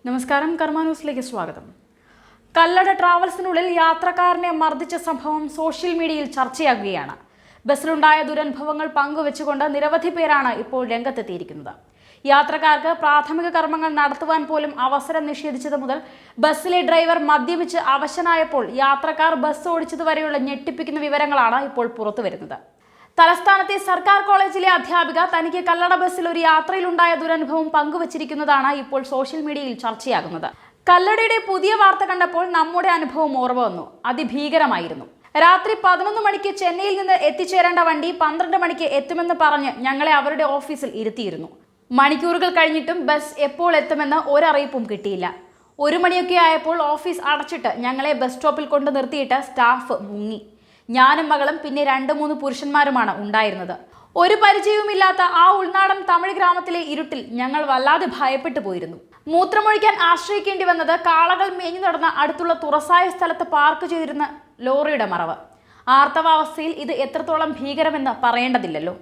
നമസ്കാരം, കർമ്മ ന്യൂസിലേക്ക് സ്വാഗതം. കല്ലട ട്രാവൽസിനുള്ളിൽ യാത്രക്കാരനെ മർദ്ദിച്ച സംഭവം സോഷ്യൽ മീഡിയയിൽ ചർച്ചയാകുകയാണ്. ബസ്സിലുണ്ടായ ദുരനുഭവങ്ങൾ പങ്കുവെച്ചുകൊണ്ട് നിരവധി പേരാണ് ഇപ്പോൾ രംഗത്തെത്തിയിരിക്കുന്നത്. യാത്രക്കാർക്ക് പ്രാഥമിക കർമ്മങ്ങൾ നടത്തുവാൻ പോലും അവസരം നിഷേധിച്ചത് മുതൽ ബസ്സിലെ ഡ്രൈവർ മദ്യപിച്ച് അവശനായപ്പോൾ യാത്രക്കാർ ബസ് ഓടിച്ചതുവരെയുള്ള ഞെട്ടിപ്പിക്കുന്ന വിവരങ്ങളാണ് ഇപ്പോൾ പുറത്തുവരുന്നത്. തലസ്ഥാനത്തെ സർക്കാർ കോളേജിലെ അധ്യാപിക തനിക്ക് കല്ലട ബസ്സിൽ ഒരു യാത്രയിലുണ്ടായ ദുരനുഭവം പങ്കുവച്ചിരിക്കുന്നതാണ് ഇപ്പോൾ സോഷ്യൽ മീഡിയയിൽ ചർച്ചയാകുന്നത്. കല്ലടയുടെ പുതിയ വാർത്ത കണ്ടപ്പോൾ നമ്മുടെ അനുഭവം ഓർമ്മ വന്നു. അതിഭീകരമായിരുന്നു. രാത്രി 11 മണിക്ക് ചെന്നൈയിൽ നിന്ന് എത്തിച്ചേരേണ്ട വണ്ടി 12 മണിക്ക് എത്തുമെന്ന് പറഞ്ഞ് ഞങ്ങളെ അവരുടെ ഓഫീസിൽ ഇരുത്തിയിരുന്നു. മണിക്കൂറുകൾ കഴിഞ്ഞിട്ടും ബസ് എപ്പോൾ എത്തുമെന്ന് ഒരറിയിപ്പും കിട്ടിയില്ല. 1 മണിയൊക്കെ ആയപ്പോൾ ഓഫീസ് അടച്ചിട്ട് ഞങ്ങളെ ബസ് സ്റ്റോപ്പിൽ കൊണ്ട് നിർത്തിയിട്ട് സ്റ്റാഫ് മുങ്ങി. ഞാനും മകളും പിന്നെ 2-3 പുരുഷന്മാരുമാണ് ഉണ്ടായിരുന്നത്. ഒരു പരിചയവുമില്ലാത്ത ആ ഉൾനാടൻ തമിഴ് ഗ്രാമത്തിലെ ഇരുട്ടിൽ ഞങ്ങൾ വല്ലാതെ ഭയപ്പെട്ടു പോയിരുന്നു. മൂത്രമൊഴിക്കാൻ ആശ്രയിക്കേണ്ടി വന്നത് കാളകൾ മേഞ്ഞു നടന്ന അടുത്തുള്ള തുറസായ സ്ഥലത്ത് പാർക്ക് ചെയ്തിരുന്ന ലോറിയുടെ മറവ്. ആർത്തവാവസ്ഥയിൽ ഇത് എത്രത്തോളം ഭീകരമെന്ന് പറയേണ്ടതില്ലല്ലോ.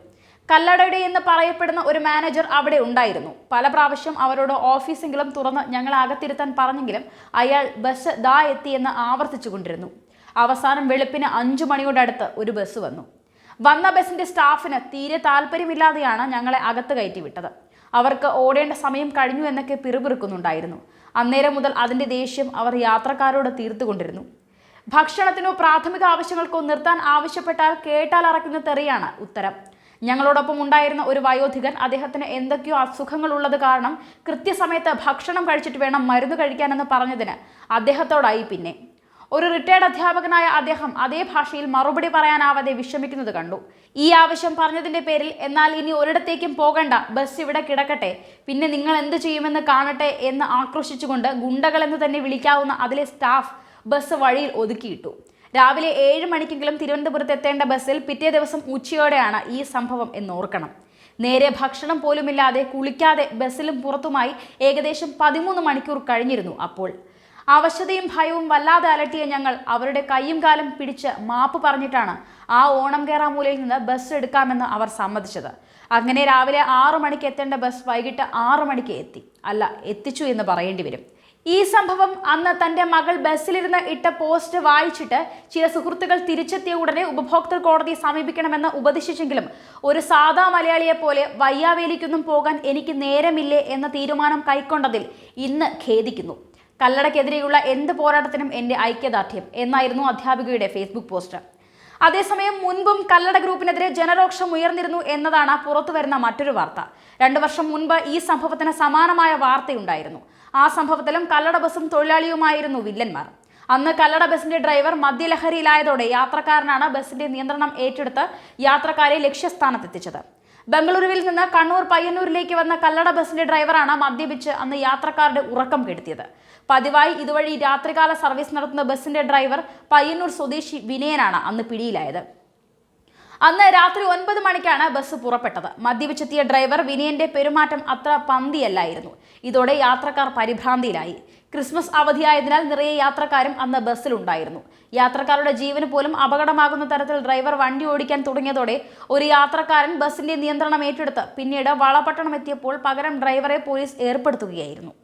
കല്ലടയുടെ എന്ന് പറയപ്പെടുന്ന ഒരു മാനേജർ അവിടെ ഉണ്ടായിരുന്നു. പല പ്രാവശ്യം അവരോട് ഓഫീസെങ്കിലും തുറന്ന് ഞങ്ങളെ അകത്തിരുത്താൻ പറഞ്ഞെങ്കിലും അയാൾ ബസ് ദാ എത്തിയെന്ന് ആവർത്തിച്ചു കൊണ്ടിരുന്നു. അവസാനം വെളുപ്പിന് 5 മണിയോടടുത്ത് ഒരു ബസ് വന്ന ബസിന്റെ സ്റ്റാഫിന് തീരെ താല്പര്യമില്ലാതെയാണ് ഞങ്ങളെ അകത്ത് കയറ്റി വിട്ടത്. അവർക്ക് ഓടേണ്ട സമയം കഴിഞ്ഞു എന്നൊക്കെ പിറുപിറുക്കുന്നുണ്ടായിരുന്നു. അന്നേരം മുതൽ അതിന്റെ ദേഷ്യം അവർ യാത്രക്കാരോട് തീർത്തുകൊണ്ടിരുന്നു. ഭക്ഷണത്തിനോ പ്രാഥമിക ആവശ്യങ്ങൾക്കോ നിർത്താൻ ആവശ്യപ്പെട്ടാൽ കേട്ടാൽ അറക്കുന്ന തെറിയാണ് ഉത്തരം. ഞങ്ങളോടൊപ്പം ഉണ്ടായിരുന്ന ഒരു വയോധികൻ അദ്ദേഹത്തിന് എന്തൊക്കെയോ അസുഖങ്ങൾ ഉള്ളത് കാരണം കൃത്യസമയത്ത് ഭക്ഷണം കഴിച്ചിട്ട് വേണം മരുന്ന് കഴിക്കാനെന്ന് പറഞ്ഞതിന് അദ്ദേഹത്തോടായി. പിന്നെ ഒരു റിട്ടയർഡ് അധ്യാപകനായ അദ്ദേഹം അതേ ഭാഷയിൽ മറുപടി പറയാനാവാതെ വിഷമിക്കുന്നത് കണ്ടു. ഈ ആവശ്യം പറഞ്ഞതിന്റെ പേരിൽ എന്നാൽ ഇനി ഒരിടത്തേക്കും പോകണ്ട, ബസ് ഇവിടെ കിടക്കട്ടെ, പിന്നെ നിങ്ങൾ എന്ത് ചെയ്യുമെന്ന് കാണട്ടെ എന്ന് ആക്രോശിച്ചുകൊണ്ട് ഗുണ്ടകൾ എന്ന് തന്നെ വിളിക്കാവുന്ന അതിലെ സ്റ്റാഫ് ബസ് വഴിയിൽ ഒതുക്കിയിട്ടു. രാവിലെ 7 മണിക്കെങ്കിലും തിരുവനന്തപുരത്ത് എത്തേണ്ട ബസ്സിൽ പിറ്റേ ദിവസം ഉച്ചയോടെയാണ് ഈ സംഭവം എന്നോർക്കണം. നേരെ ഭക്ഷണം പോലുമില്ലാതെ കുളിക്കാതെ ബസ്സിലും പുറത്തുമായി ഏകദേശം 13 മണിക്കൂർ കഴിഞ്ഞിരുന്നു. അപ്പോൾ അവശതയും ഭയവും വല്ലാതെ അലട്ടിയ ഞങ്ങൾ അവരുടെ കൈയും കാലും പിടിച്ച് മാപ്പ് പറഞ്ഞിട്ടാണ് ആ ഓണം കേറാമൂലയിൽ നിന്ന് ബസ് എടുക്കാമെന്ന് അവർ സമ്മതിച്ചത്. അങ്ങനെ രാവിലെ 6 മണിക്ക് എത്തേണ്ട ബസ് വൈകിട്ട് 6 മണിക്ക് എത്തിച്ചു എന്ന് പറയേണ്ടി വരും. ഈ സംഭവം അന്ന് തന്റെ മകൾ ബസ്സിലിരുന്ന് ഇട്ട പോസ്റ്റ് വായിച്ചിട്ട് ചില സുഹൃത്തുക്കൾ തിരിച്ചെത്തിയ ഉടനെ ഉപഭോക്തൃ കോടതിയെ സമീപിക്കണമെന്ന് ഉപദേശിച്ചെങ്കിലും ഒരു സാധാ മലയാളിയെ പോലെ വയ്യാവേലിക്കൊന്നും പോകാൻ എനിക്ക് നേരമില്ലേ എന്ന തീരുമാനം കൈക്കൊണ്ടതിൽ ഇന്ന് ഖേദിക്കുന്നു. കല്ലടയ്ക്കെതിരെയുള്ള എന്ത് പോരാട്ടത്തിനും എൻ്റെ ഐക്യദാർഢ്യം എന്നായിരുന്നു അധ്യാപികയുടെ ഫേസ്ബുക്ക് പോസ്റ്റ്. അതേസമയം മുൻപും കല്ലട ഗ്രൂപ്പിനെതിരെ ജനരോക്ഷം ഉയർന്നിരുന്നു എന്നതാണ് പുറത്തുവരുന്ന മറ്റൊരു വാർത്ത. 2 വർഷം മുൻപ് ഈ സംഭവത്തിന് സമാനമായ വാർത്തയുണ്ടായിരുന്നു. ആ സംഭവത്തിലും കല്ലട ബസും തൊഴിലാളിയുമായിരുന്നു വില്ലന്മാർ. അന്ന് കല്ലട ബസിന്റെ ഡ്രൈവർ മദ്യലഹരിയിലായതോടെ യാത്രക്കാരനാണ് ബസിന്റെ നിയന്ത്രണം ഏറ്റെടുത്ത് യാത്രക്കാരെ ലക്ഷ്യസ്ഥാനത്തെത്തിച്ചത്. ബംഗളൂരുവിൽ നിന്ന് കണ്ണൂർ പയ്യന്നൂരിലേക്ക് വന്ന കല്ലട ബസിന്റെ ഡ്രൈവറാണ് മദ്യപിച്ച് അന്ന് യാത്രക്കാരുടെ ഉറക്കം കെടുത്തിയത്. പതിവായി ഇതുവഴി രാത്രികാല സർവീസ് നടത്തുന്ന ബസിന്റെ ഡ്രൈവർ പയ്യന്നൂർ സ്വദേശി വിനയനാണ് അന്ന് പിടിയിലായത്. അന്ന് രാത്രി 9 മണിക്കാണ് ബസ് പുറപ്പെട്ടത്. മദ്യപിച്ചെത്തിയ ഡ്രൈവർ വിനയന്റെ പെരുമാറ്റം അത്ര പന്തിയല്ലായിരുന്നു. ഇതോടെ യാത്രക്കാർ പരിഭ്രാന്തിയിലായി. ക്രിസ്മസ് അവധിയായതിനാൽ നിറയെ യാത്രക്കാരും അന്ന് ബസ്സിലുണ്ടായിരുന്നു. യാത്രക്കാരുടെ ജീവന് പോലും അപകടമാകുന്ന തരത്തിൽ ഡ്രൈവർ വണ്ടി ഓടിക്കാൻ തുടങ്ങിയതോടെ ഒരു യാത്രക്കാരൻ ബസിന്റെ നിയന്ത്രണം ഏറ്റെടുത്ത് പിന്നീട് വളപട്ടണം എത്തിയപ്പോൾ പകരം ഡ്രൈവറെ പോലീസ് ഏർപ്പെടുത്തുകയായിരുന്നു.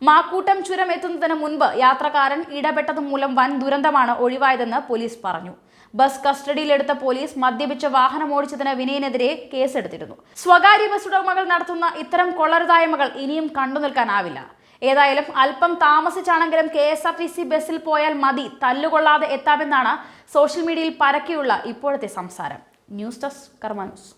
മാക്കൂട്ടം ചുരം എത്തുന്നതിന് മുൻപ് യാത്രക്കാരൻ ഇടപെട്ടത് മൂലം വൻ ദുരന്തമാണ് ഒഴിവായതെന്ന് പോലീസ് പറഞ്ഞു. ബസ് കസ്റ്റഡിയിലെടുത്ത പോലീസ് മദ്യപിച്ച് വാഹനം ഓടിച്ചതിന് വിനയനെതിരെ കേസെടുത്തിരുന്നു. സ്വകാര്യ ബസ് ഉടമകൾ നടത്തുന്ന ഇത്തരം കൊള്ളരുതായ്മകൾ ഇനിയും കണ്ടു നിൽക്കാനാവില്ല. ഏതായാലും അല്പം താമസിച്ചാണെങ്കിലും KSRTC ബസ്സിൽ പോയാൽ മതി, തല്ലുകൊള്ളാതെ എത്താമെന്നാണ് സോഷ്യൽ മീഡിയയിൽ പരക്കെയുള്ള ഇപ്പോഴത്തെ സംസാരം. ന്യൂസ് ഡെസ്ക് കർമ്മ ന്യൂസ്.